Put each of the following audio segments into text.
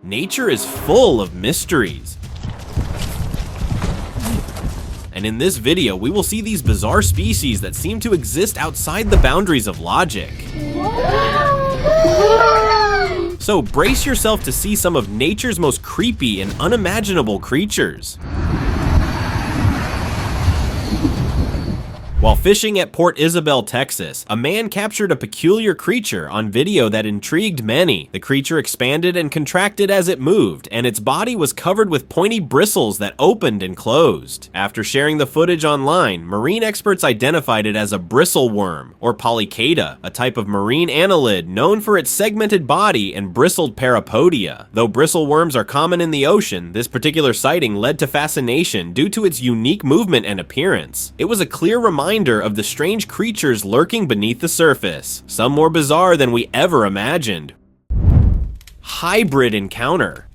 Nature is full of mysteries. And in this video, we will see these bizarre species that seem to exist outside the boundaries of logic. So brace yourself to see some of nature's most creepy and unimaginable creatures. While fishing at Port Isabel, Texas, a man captured a peculiar creature on video that intrigued many. The creature expanded and contracted as it moved, and its body was covered with pointy bristles that opened and closed. After sharing the footage online, marine experts identified it as a bristle worm, or polycata, a type of marine annelid known for its segmented body and bristled parapodia. Though bristle worms are common in the ocean, this particular sighting led to fascination due to its unique movement and appearance. It was a clear reminder of the strange creatures lurking beneath the surface, some more bizarre than we ever imagined. Hybrid encounter.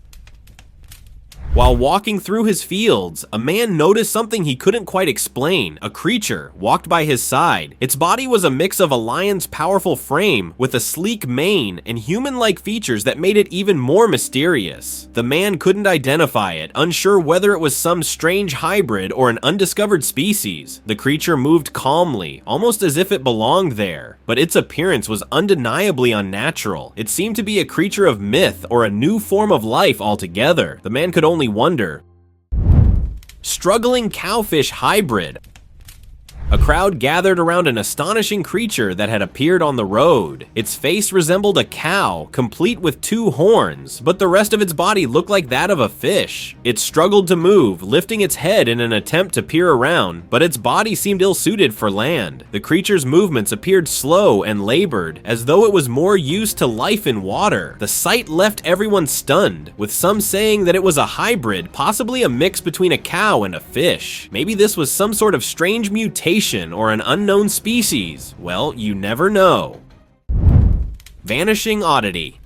While walking through his fields, a man noticed something he couldn't quite explain. A creature walked by his side. Its body was a mix of a lion's powerful frame with a sleek mane and human-like features that made it even more mysterious. The man couldn't identify it, unsure whether it was some strange hybrid or an undiscovered species. The creature moved calmly, almost as if it belonged there, but its appearance was undeniably unnatural. It seemed to be a creature of myth or a new form of life altogether. The man could only wonder. Struggling cowfish hybrid. A crowd gathered around an astonishing creature that had appeared on the road. Its face resembled a cow, complete with 2 horns, but the rest of its body looked like that of a fish. It struggled to move, lifting its head in an attempt to peer around, but its body seemed ill-suited for land. The creature's movements appeared slow and labored, as though it was more used to life in water. The sight left everyone stunned, with some saying that it was a hybrid, possibly a mix between a cow and a fish. Maybe this was some sort of strange mutation or an unknown species. Well, you never know. Vanishing oddity.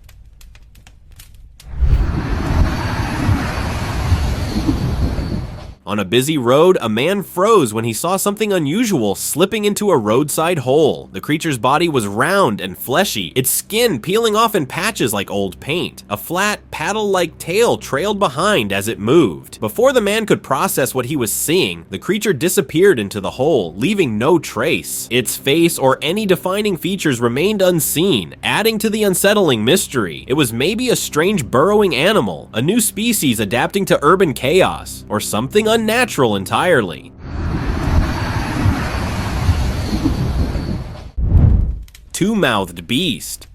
On a busy road, a man froze when he saw something unusual slipping into a roadside hole. The creature's body was round and fleshy, its skin peeling off in patches like old paint. A flat, paddle-like tail trailed behind as it moved. Before the man could process what he was seeing, the creature disappeared into the hole, leaving no trace. Its face or any defining features remained unseen, adding to the unsettling mystery. It was maybe a strange burrowing animal, a new species adapting to urban chaos, or something unnatural entirely. Two-mouthed beast.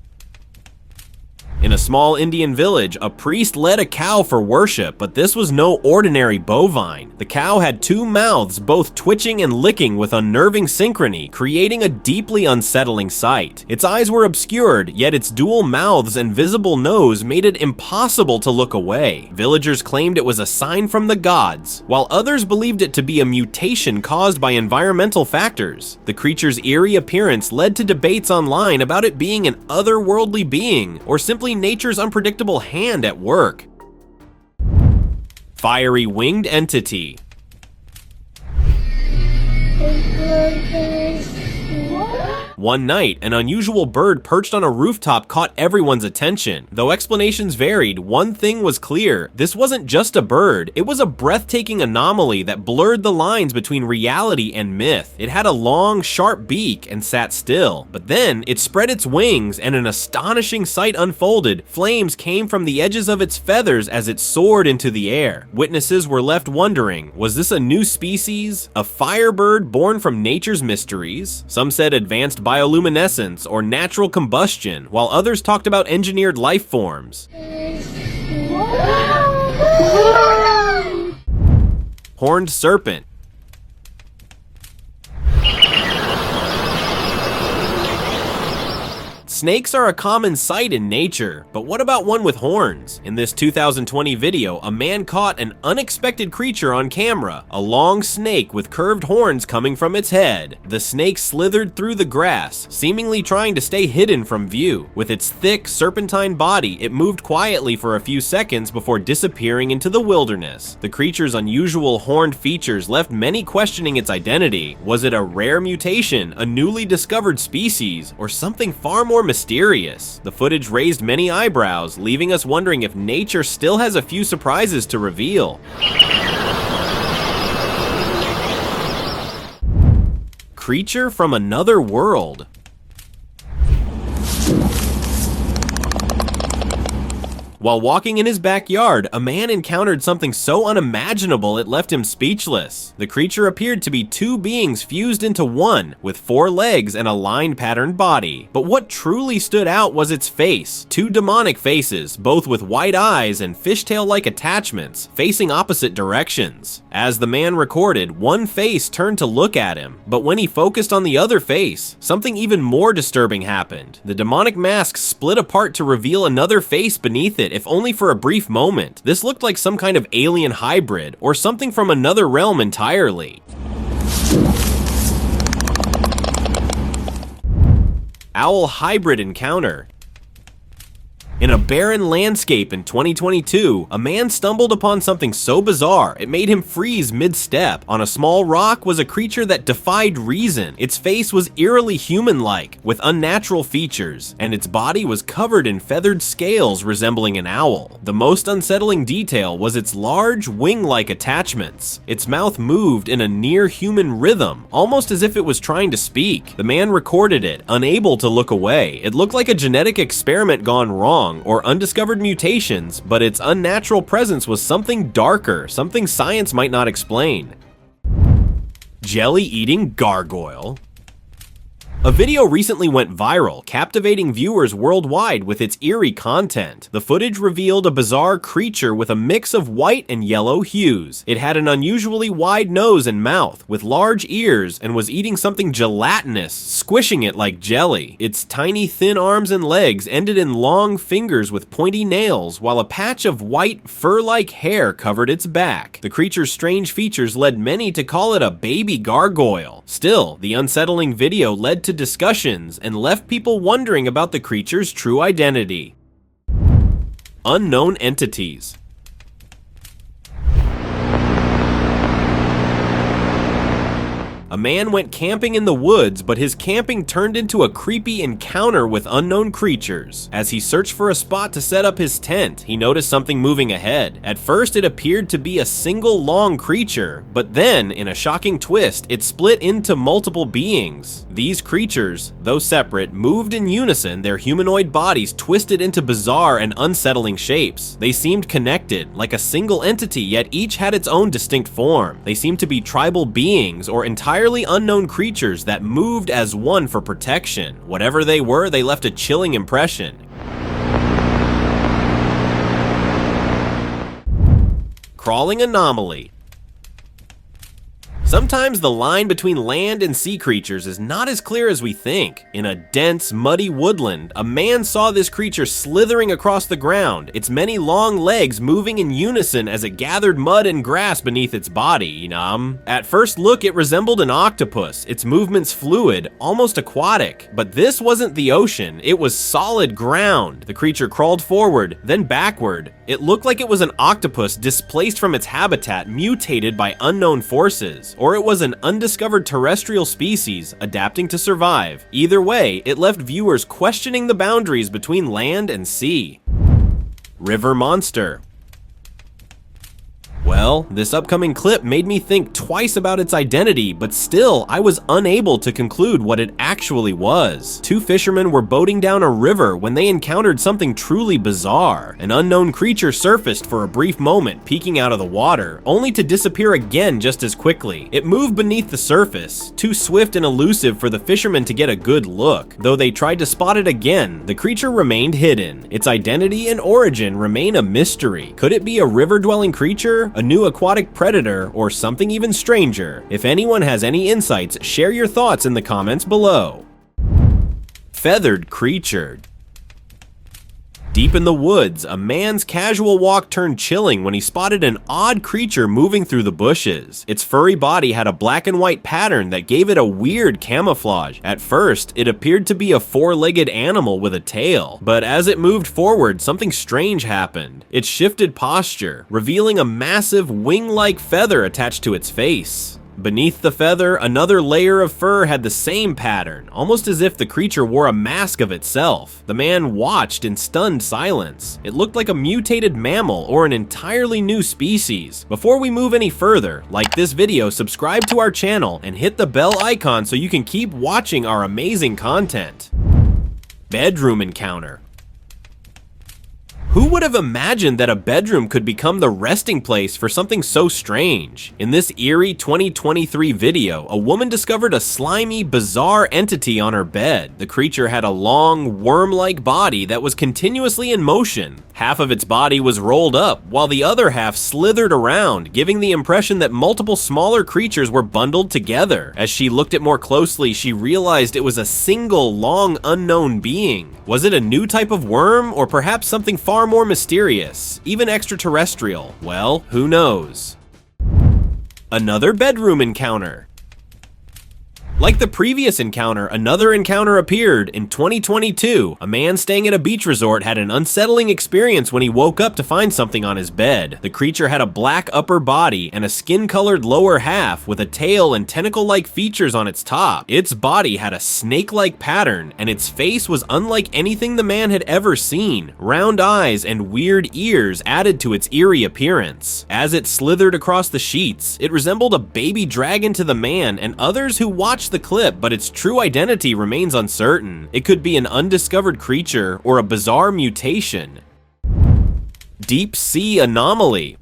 In a small Indian village, a priest led a cow for worship, but this was no ordinary bovine. The cow had 2 mouths, both twitching and licking with unnerving synchrony, creating a deeply unsettling sight. Its eyes were obscured, yet its dual mouths and visible nose made it impossible to look away. Villagers claimed it was a sign from the gods, while others believed it to be a mutation caused by environmental factors. The creature's eerie appearance led to debates online about it being an otherworldly being, or simply nature's unpredictable hand at work. Fiery winged entity. One night, an unusual bird perched on a rooftop caught everyone's attention. Though explanations varied, one thing was clear. This wasn't just a bird, it was a breathtaking anomaly that blurred the lines between reality and myth. It had a long, sharp beak and sat still, but then it spread its wings and an astonishing sight unfolded. Flames came from the edges of its feathers as it soared into the air. Witnesses were left wondering, was this a new species? A firebird born from nature's mysteries? Some said advanced bioluminescence or natural combustion, while others talked about engineered life forms. Horned serpent. Snakes are a common sight in nature, but what about one with horns? In this 2020 video, a man caught an unexpected creature on camera, a long snake with curved horns coming from its head. The snake slithered through the grass, seemingly trying to stay hidden from view. With its thick, serpentine body, it moved quietly for a few seconds before disappearing into the wilderness. The creature's unusual horned features left many questioning its identity. Was it a rare mutation, a newly discovered species, or something far more mysterious. The footage raised many eyebrows, leaving us wondering if nature still has a few surprises to reveal. Creature from another world. While walking in his backyard, a man encountered something so unimaginable it left him speechless. The creature appeared to be two beings fused into one, with 4 legs and a line-patterned body. But what truly stood out was its face. 2 demonic faces, both with white eyes and fishtail-like attachments, facing opposite directions. As the man recorded, one face turned to look at him, but when he focused on the other face, something even more disturbing happened. The demonic mask split apart to reveal another face beneath it, if only for a brief moment. This looked like some kind of alien hybrid, or something from another realm entirely. Owl hybrid encounter. In a barren landscape in 2022, a man stumbled upon something so bizarre it made him freeze mid-step. On a small rock was a creature that defied reason. Its face was eerily human-like, with unnatural features, and its body was covered in feathered scales resembling an owl. The most unsettling detail was its large, wing-like attachments. Its mouth moved in a near-human rhythm, almost as if it was trying to speak. The man recorded it, unable to look away. It looked like a genetic experiment gone wrong, or undiscovered mutations, but its unnatural presence was something darker, something science might not explain. Jelly-eating gargoyle. A video recently went viral, captivating viewers worldwide with its eerie content. The footage revealed a bizarre creature with a mix of white and yellow hues. It had an unusually wide nose and mouth, with large ears, and was eating something gelatinous, squishing it like jelly. Its tiny, thin arms and legs ended in long fingers with pointy nails, while a patch of white, fur-like hair covered its back. The creature's strange features led many to call it a baby gargoyle. Still, the unsettling video led to discussions and left people wondering about the creature's true identity. Unknown entities. A man went camping in the woods, but his camping turned into a creepy encounter with unknown creatures. As he searched for a spot to set up his tent, he noticed something moving ahead. At first, it appeared to be a single long creature, but then, in a shocking twist, it split into multiple beings. These creatures, though separate, moved in unison, their humanoid bodies twisted into bizarre and unsettling shapes. They seemed connected, like a single entity, yet each had its own distinct form. They seemed to be tribal beings or entirely unknown creatures that moved as one for protection. Whatever they were, they left a chilling impression. Crawling anomaly. Sometimes the line between land and sea creatures is not as clear as we think. In a dense, muddy woodland, a man saw this creature slithering across the ground, its many long legs moving in unison as it gathered mud and grass beneath its body, At first look, it resembled an octopus, its movements fluid, almost aquatic. But this wasn't the ocean, it was solid ground. The creature crawled forward, then backward. It looked like it was an octopus displaced from its habitat, mutated by unknown forces. Or it was an undiscovered terrestrial species adapting to survive. Either way, it left viewers questioning the boundaries between land and sea. River monster. Well, this upcoming clip made me think twice about its identity, but still, I was unable to conclude what it actually was. 2 fishermen were boating down a river when they encountered something truly bizarre. An unknown creature surfaced for a brief moment, peeking out of the water, only to disappear again just as quickly. It moved beneath the surface, too swift and elusive for the fishermen to get a good look. Though they tried to spot it again, the creature remained hidden. Its identity and origin remain a mystery. Could it be a river-dwelling creature, a new aquatic predator, or something even stranger? If anyone has any insights, share your thoughts in the comments below. Feathered creature. Deep in the woods, a man's casual walk turned chilling when he spotted an odd creature moving through the bushes. Its furry body had a black and white pattern that gave it a weird camouflage. At first, it appeared to be a 4-legged animal with a tail, but as it moved forward, something strange happened. It shifted posture, revealing a massive wing-like feather attached to its face. Beneath the feather, another layer of fur had the same pattern, almost as if the creature wore a mask of itself. The man watched in stunned silence. It looked like a mutated mammal or an entirely new species. Before we move any further, like this video, subscribe to our channel, and hit the bell icon so you can keep watching our amazing content. Bedroom encounter. Who would have imagined that a bedroom could become the resting place for something so strange? In this eerie 2023 video, a woman discovered a slimy, bizarre entity on her bed. The creature had a long, worm-like body that was continuously in motion. Half of its body was rolled up, while the other half slithered around, giving the impression that multiple smaller creatures were bundled together. As she looked at more closely, she realized it was a single, long, unknown being. Was it a new type of worm, or perhaps something far more mysterious, even extraterrestrial? Well, who knows? Another bedroom encounter. Like the previous encounter, another encounter appeared in 2022. A man staying at a beach resort had an unsettling experience when he woke up to find something on his bed. The creature had a black upper body and a skin-colored lower half with a tail and tentacle-like features on its top. Its body had a snake-like pattern, and its face was unlike anything the man had ever seen. Round eyes and weird ears added to its eerie appearance. As it slithered across the sheets, it resembled a baby dragon to the man and others who watched the clip, but its true identity remains uncertain. It could be an undiscovered creature or a bizarre mutation. Deep sea anomaly.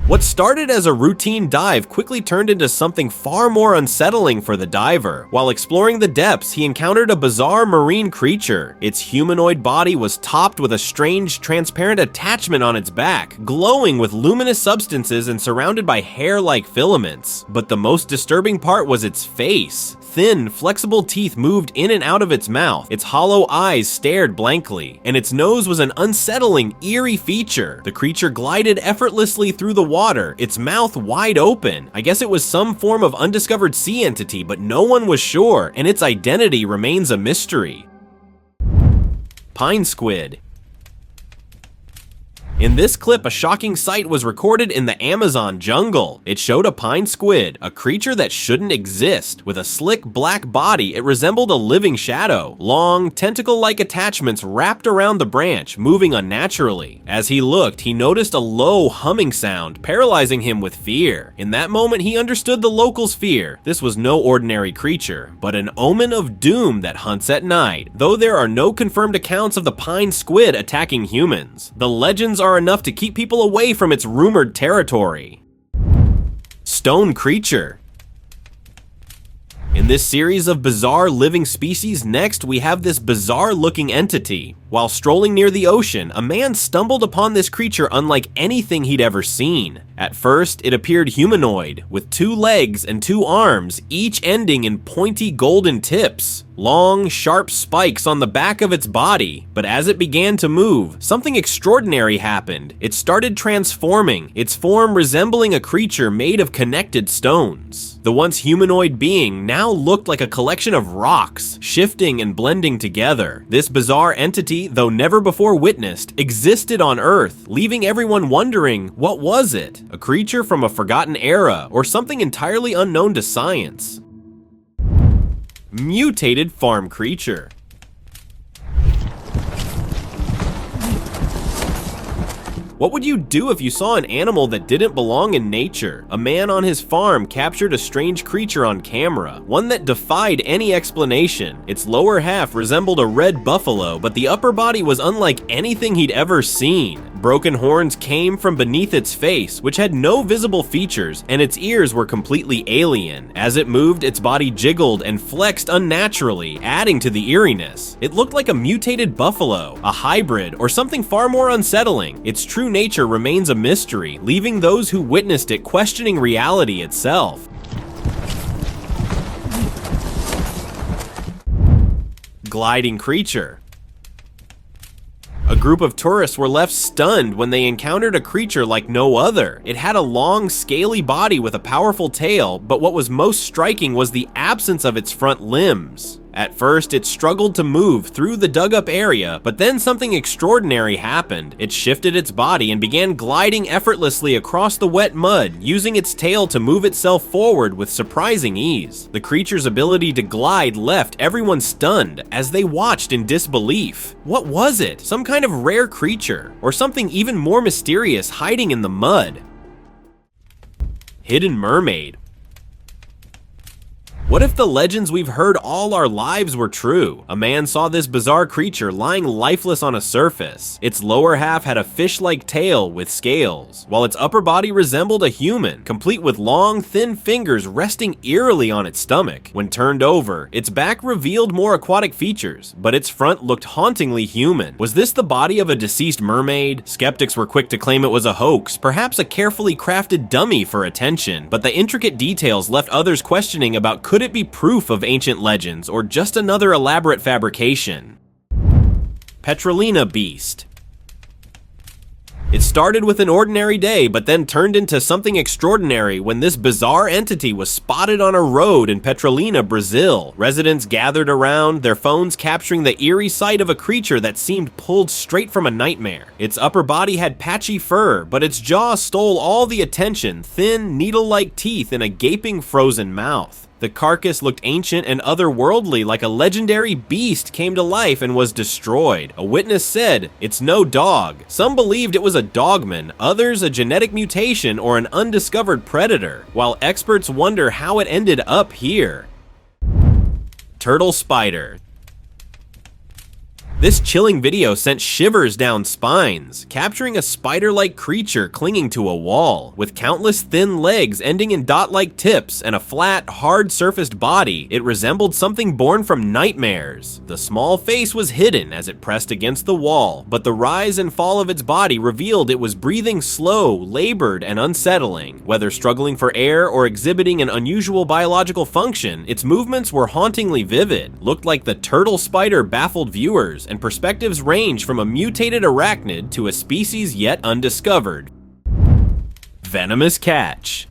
What started as a routine dive quickly turned into something far more unsettling for the diver. While exploring the depths, he encountered a bizarre marine creature. Its humanoid body was topped with a strange, transparent attachment on its back, glowing with luminous substances and surrounded by hair-like filaments. But the most disturbing part was its face. Thin, flexible teeth moved in and out of its mouth, its hollow eyes stared blankly, and its nose was an unsettling, eerie feature. The creature glided effortlessly through the water, its mouth wide open. I guess it was some form of undiscovered sea entity, but no one was sure, and its identity remains a mystery. Pine squid. In this clip, a shocking sight was recorded in the Amazon jungle. It showed a pine squid, a creature that shouldn't exist. With a slick black body, it resembled a living shadow. Long, tentacle-like attachments wrapped around the branch, moving unnaturally. As he looked, he noticed a low humming sound, paralyzing him with fear. In that moment, he understood the locals' fear. This was no ordinary creature, but an omen of doom that hunts at night. Though there are no confirmed accounts of the pine squid attacking humans, the legends are enough to keep people away from its rumored territory. Stone creature. In this series of bizarre living species, next we have this bizarre looking entity. While strolling near the ocean, a man stumbled upon this creature unlike anything he'd ever seen. At first, it appeared humanoid, with 2 legs and 2 arms, each ending in pointy golden tips. Long, sharp spikes on the back of its body. But as it began to move, something extraordinary happened. It started transforming, its form resembling a creature made of connected stones. The once humanoid being now looked like a collection of rocks, shifting and blending together. This bizarre entity, though never before witnessed, existed on Earth, leaving everyone wondering, what was it? A creature from a forgotten era, or something entirely unknown to science? Mutated farm creature. What would you do if you saw an animal that didn't belong in nature? A man on his farm captured a strange creature on camera, one that defied any explanation. Its lower half resembled a red buffalo, but the upper body was unlike anything he'd ever seen. Broken horns came from beneath its face, which had no visible features, and its ears were completely alien. As it moved, its body jiggled and flexed unnaturally, adding to the eeriness. It looked like a mutated buffalo, a hybrid, or something far more unsettling. Its true nature remains a mystery, leaving those who witnessed it questioning reality itself. Gliding creature. A group of tourists were left stunned when they encountered a creature like no other. It had a long, scaly body with a powerful tail, but what was most striking was the absence of its front limbs. At first, it struggled to move through the dug-up area, but then something extraordinary happened. It shifted its body and began gliding effortlessly across the wet mud, using its tail to move itself forward with surprising ease. The creature's ability to glide left everyone stunned as they watched in disbelief. What was it? Some kind of rare creature, or something even more mysterious hiding in the mud? Hidden mermaid. What if the legends we've heard all our lives were true? A man saw this bizarre creature lying lifeless on a surface. Its lower half had a fish-like tail with scales, while its upper body resembled a human, complete with long, thin fingers resting eerily on its stomach. When turned over, its back revealed more aquatic features, but its front looked hauntingly human. Was this the body of a deceased mermaid? Skeptics were quick to claim it was a hoax, perhaps a carefully crafted dummy for attention, but the intricate details left others questioning about could it be proof of ancient legends or just another elaborate fabrication? Petrolina Beast. It started with an ordinary day, but then turned into something extraordinary when this bizarre entity was spotted on a road in Petrolina, Brazil. Residents gathered around, their phones capturing the eerie sight of a creature that seemed pulled straight from a nightmare. Its upper body had patchy fur, but its jaw stole all the attention, thin, needle-like teeth in a gaping frozen mouth. The carcass looked ancient and otherworldly, like a legendary beast came to life and was destroyed. A witness said, "It's no dog." Some believed it was a dogman, others a genetic mutation or an undiscovered predator, while experts wonder how it ended up here. Turtle spider. This chilling video sent shivers down spines, capturing a spider-like creature clinging to a wall. With countless thin legs ending in dot-like tips and a flat, hard-surfaced body, it resembled something born from nightmares. The small face was hidden as it pressed against the wall, but the rise and fall of its body revealed it was breathing slow, labored, and unsettling. Whether struggling for air or exhibiting an unusual biological function, its movements were hauntingly vivid. Looked like the turtle spider baffled viewers, and perspectives range from a mutated arachnid to a species yet undiscovered. Venomous Catch.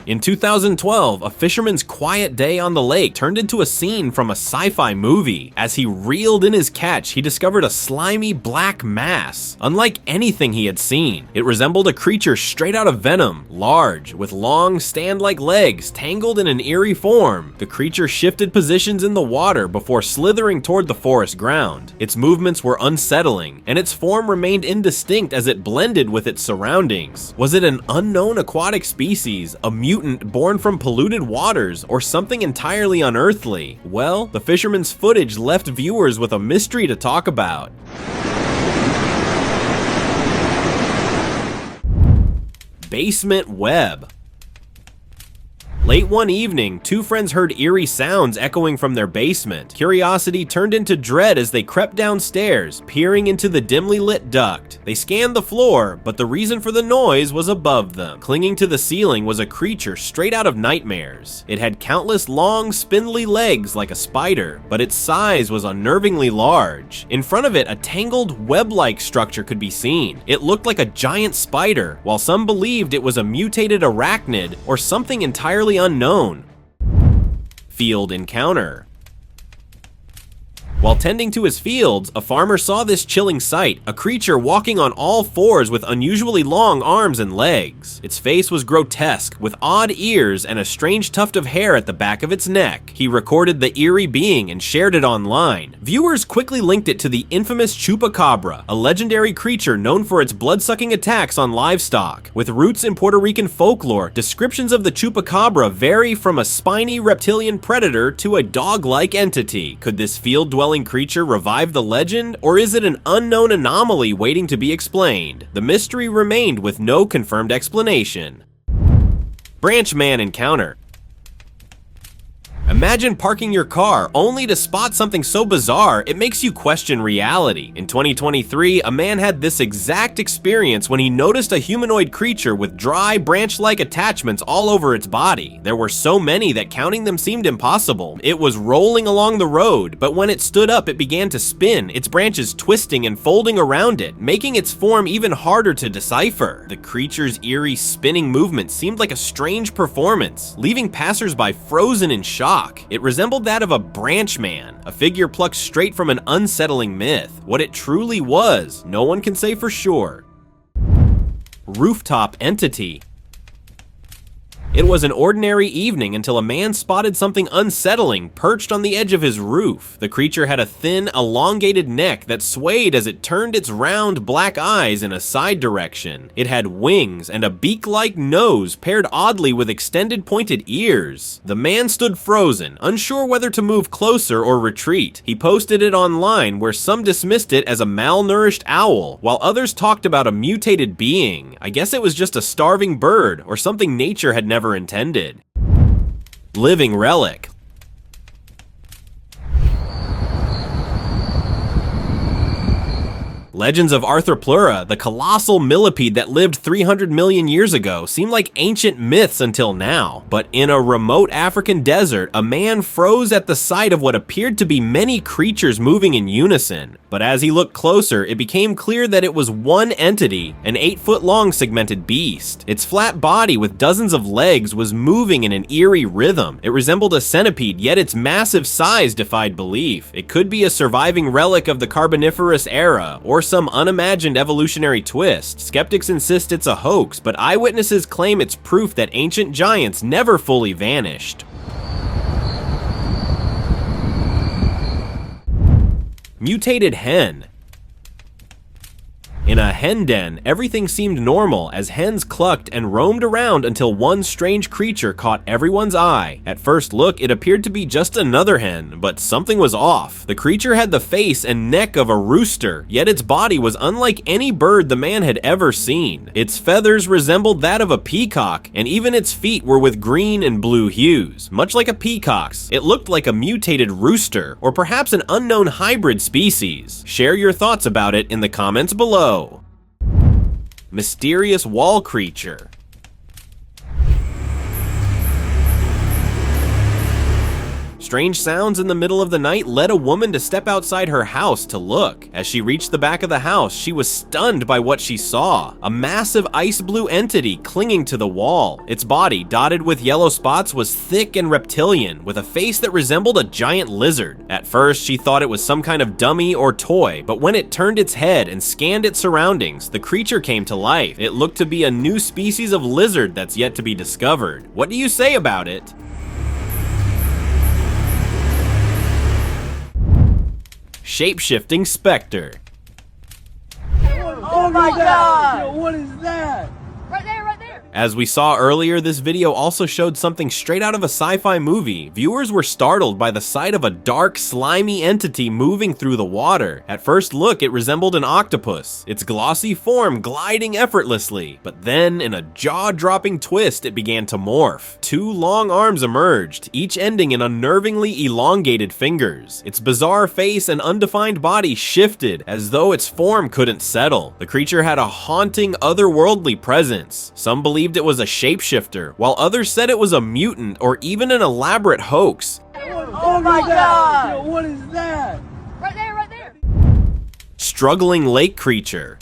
In 2012, a fisherman's quiet day on the lake turned into a scene from a sci-fi movie. As he reeled in his catch, he discovered a slimy black mass, unlike anything he had seen. It resembled a creature straight out of Venom, large, with long, stand-like legs tangled in an eerie form. The creature shifted positions in the water before slithering toward the forest ground. Its movements were unsettling, and its form remained indistinct as it blended with its surroundings. Was it an unknown aquatic species, a mutant born from polluted waters, or something entirely unearthly? Well, the fisherman's footage left viewers with a mystery to talk about. Basement web. Late one evening, two friends heard eerie sounds echoing from their basement. Curiosity turned into dread as they crept downstairs, peering into the dimly lit duct. They scanned the floor, but the reason for the noise was above them. Clinging to the ceiling was a creature straight out of nightmares. It had countless long, spindly legs like a spider, but its size was unnervingly large. In front of it, a tangled, web-like structure could be seen. It looked like a giant spider, while some believed it was a mutated arachnid or something entirely unknown. Field encounter. While tending to his fields, a farmer saw this chilling sight, a creature walking on all fours with unusually long arms and legs. Its face was grotesque, with odd ears and a strange tuft of hair at the back of its neck. He recorded the eerie being and shared it online. Viewers quickly linked it to the infamous chupacabra, a legendary creature known for its blood-sucking attacks on livestock. With roots in Puerto Rican folklore, descriptions of the chupacabra vary from a spiny reptilian predator to a dog-like entity. Could this field-dwelling creature revive the legend, or is it an unknown anomaly waiting to be explained? The mystery remained with no confirmed explanation. Branch Man encounter. Imagine parking your car only to spot something so bizarre it makes you question reality. In 2023, a man had this exact experience when he noticed a humanoid creature with dry, branch-like attachments all over its body. There were so many that counting them seemed impossible. It was rolling along the road, but when it stood up, it began to spin, its branches twisting and folding around it, making its form even harder to decipher. The creature's eerie spinning movement seemed like a strange performance, leaving passersby frozen in shock. It resembled that of a branch man, a figure plucked straight from an unsettling myth. What it truly was, no one can say for sure. Rooftop Entity. It was an ordinary evening until a man spotted something unsettling perched on the edge of his roof. The creature had a thin, elongated neck that swayed as it turned its round, black eyes in a side direction. It had wings and a beak-like nose paired oddly with extended pointed ears. The man stood frozen, unsure whether to move closer or retreat. He posted it online where some dismissed it as a malnourished owl, while others talked about a mutated being. I guess it was just a starving bird or something nature had never intended. Living relic. Legends of Arthropleura, the colossal millipede that lived 300 million years ago, seem like ancient myths until now. But in a remote African desert, a man froze at the sight of what appeared to be many creatures moving in unison. But as he looked closer, it became clear that it was one entity, an 8-foot-long segmented beast. Its flat body with dozens of legs was moving in an eerie rhythm. It resembled a centipede, yet its massive size defied belief. It could be a surviving relic of the Carboniferous era, or some unimagined evolutionary twist. Skeptics insist it's a hoax, but eyewitnesses claim it's proof that ancient giants never fully vanished. Mutated Hen. In a hen den, everything seemed normal as hens clucked and roamed around until one strange creature caught everyone's eye. At first look, it appeared to be just another hen, but something was off. The creature had the face and neck of a rooster, yet its body was unlike any bird the man had ever seen. Its feathers resembled that of a peacock, and even its feet were with green and blue hues. Much like a peacock's, it looked like a mutated rooster, or perhaps an unknown hybrid species. Share your thoughts about it in the comments below. Mysterious wall creature. Strange sounds in the middle of the night led a woman to step outside her house to look. As she reached the back of the house, she was stunned by what she saw. A massive ice blue entity clinging to the wall. Its body, dotted with yellow spots, was thick and reptilian, with a face that resembled a giant lizard. At first, she thought it was some kind of dummy or toy, but when it turned its head and scanned its surroundings, the creature came to life. It looked to be a new species of lizard that's yet to be discovered. What do you say about it? ShapeShifting Spectre. Oh my god! Yo, what is that? Right there, right there! As we saw earlier, this video also showed something straight out of a sci-fi movie. Viewers were startled by the sight of a dark, slimy entity moving through the water. At first look, it resembled an octopus, its glossy form gliding effortlessly. But then, in a jaw-dropping twist, it began to morph. Two long arms emerged, each ending in unnervingly elongated fingers. Its bizarre face and undefined body shifted, as though its form couldn't settle. The creature had a haunting, otherworldly presence. Some believed it was a shapeshifter, while others said it was a mutant or even an elaborate hoax. Oh my god! Yo, what is that? Right there, right there! Struggling lake creature.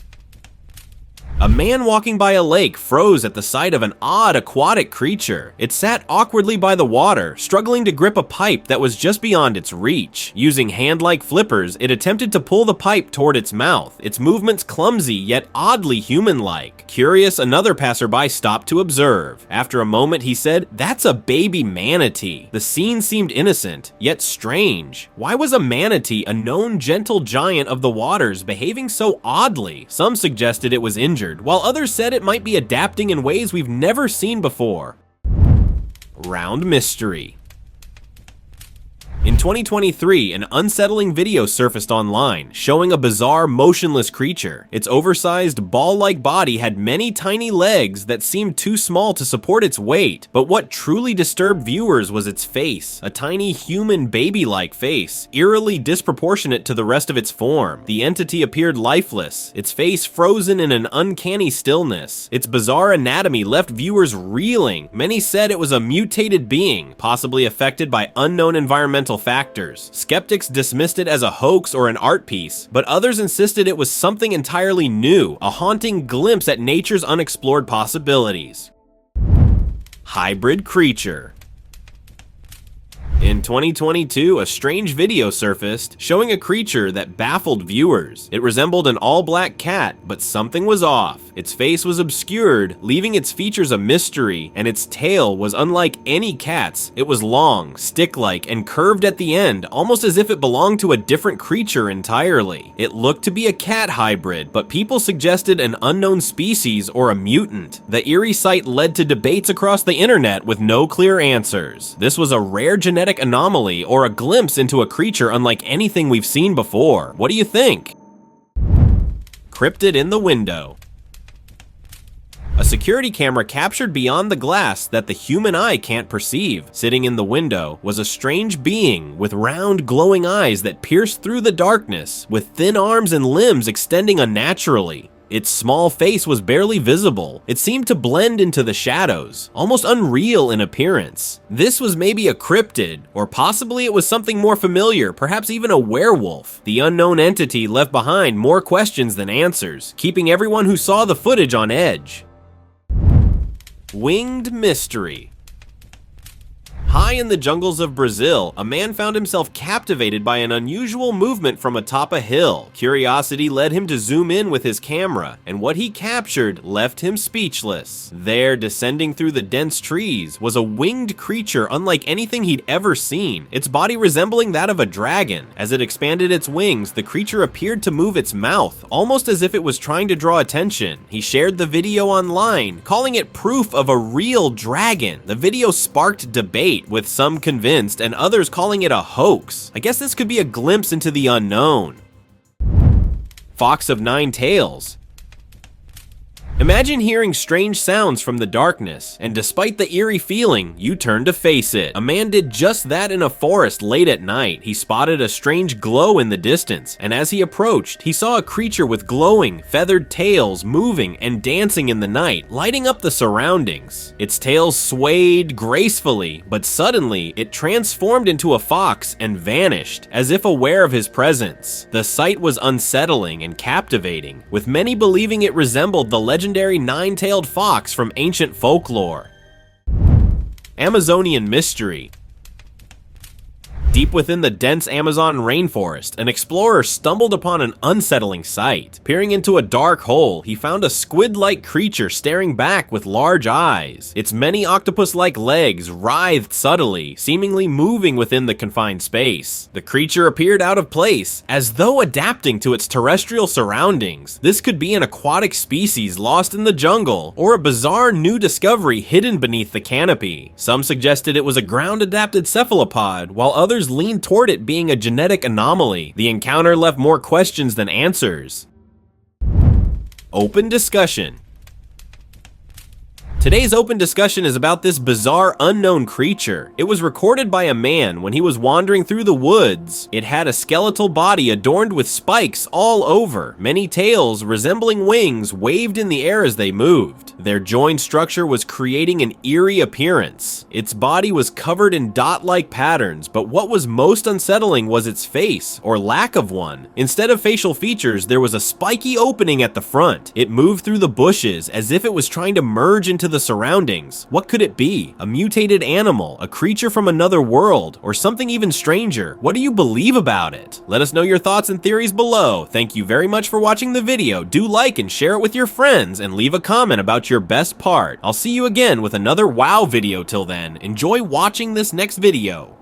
A man walking by a lake froze at the sight of an odd aquatic creature. It sat awkwardly by the water, struggling to grip a pipe that was just beyond its reach. Using hand-like flippers, it attempted to pull the pipe toward its mouth, its movements clumsy yet oddly human-like. Curious, another passerby stopped to observe. After a moment, he said, "That's a baby manatee." The scene seemed innocent, yet strange. Why was a manatee, a known gentle giant of the waters, behaving so oddly? Some suggested it was injured, while others said it might be adapting in ways we've never seen before. Round mystery. In 2023, an unsettling video surfaced online showing a bizarre, motionless creature. Its oversized, ball-like body had many tiny legs that seemed too small to support its weight, but what truly disturbed viewers was its face, a tiny human baby-like face, eerily disproportionate to the rest of its form. The entity appeared lifeless, its face frozen in an uncanny stillness. Its bizarre anatomy left viewers reeling. Many said it was a mutated being, possibly affected by unknown environmental factors. Skeptics dismissed it as a hoax or an art piece, but others insisted it was something entirely new, a haunting glimpse at nature's unexplored possibilities. Hybrid creature. In 2022, a strange video surfaced showing a creature that baffled viewers. It resembled an all-black cat, but something was off. Its face was obscured, leaving its features a mystery, and its tail was unlike any cat's. It was long, stick-like, and curved at the end, almost as if it belonged to a different creature entirely. It looked to be a cat hybrid, but people suggested an unknown species or a mutant. The eerie sight led to debates across the internet with no clear answers. This was a rare genetic anomaly or a glimpse into a creature unlike anything we've seen before. What do you think? Cryptid in the window. A security camera captured beyond the glass that the human eye can't perceive. Sitting in the window was a strange being with round, glowing eyes that pierced through the darkness, with thin arms and limbs extending unnaturally. Its small face was barely visible. It seemed to blend into the shadows, almost unreal in appearance. This was maybe a cryptid, or possibly it was something more familiar, perhaps even a werewolf. The unknown entity left behind more questions than answers, keeping everyone who saw the footage on edge. Winged mystery. High in the jungles of Brazil, a man found himself captivated by an unusual movement from atop a hill. Curiosity led him to zoom in with his camera, and what he captured left him speechless. There, descending through the dense trees, was a winged creature unlike anything he'd ever seen, its body resembling that of a dragon. As it expanded its wings, the creature appeared to move its mouth, almost as if it was trying to draw attention. He shared the video online, calling it proof of a real dragon. The video sparked debate, with some convinced and others calling it a hoax. I guess this could be a glimpse into the unknown. Fox of 9 tails. Imagine hearing strange sounds from the darkness, and despite the eerie feeling, you turn to face it. A man did just that in a forest late at night. He spotted a strange glow in the distance, and as he approached, he saw a creature with glowing, feathered tails moving and dancing in the night, lighting up the surroundings. Its tail swayed gracefully, but suddenly, it transformed into a fox and vanished, as if aware of his presence. The sight was unsettling and captivating, with many believing it resembled the legendary nine-tailed fox from ancient folklore. Amazonian mystery. Deep within the dense Amazon rainforest, an explorer stumbled upon an unsettling sight. Peering into a dark hole, he found a squid-like creature staring back with large eyes. Its many octopus-like legs writhed subtly, seemingly moving within the confined space. The creature appeared out of place, as though adapting to its terrestrial surroundings. This could be an aquatic species lost in the jungle, or a bizarre new discovery hidden beneath the canopy. Some suggested it was a ground-adapted cephalopod, while others leaned toward it being a genetic anomaly. The encounter left more questions than answers. Open discussion. Today's open discussion is about this bizarre unknown creature. It was recorded by a man when he was wandering through the woods. It had a skeletal body adorned with spikes all over. Many tails resembling wings waved in the air as they moved. Their joined structure was creating an eerie appearance. Its body was covered in dot-like patterns, but what was most unsettling was its face, or lack of one. Instead of facial features, there was a spiky opening at the front. It moved through the bushes as if it was trying to merge into the surroundings. What could it be? A mutated animal, a creature from another world, or something even stranger? What do you believe about it? Let us know your thoughts and theories below. Thank you very much for watching the video. Do like and share it with your friends, and leave a comment about your best part. I'll see you again with another wow video. Till then, enjoy watching this next video.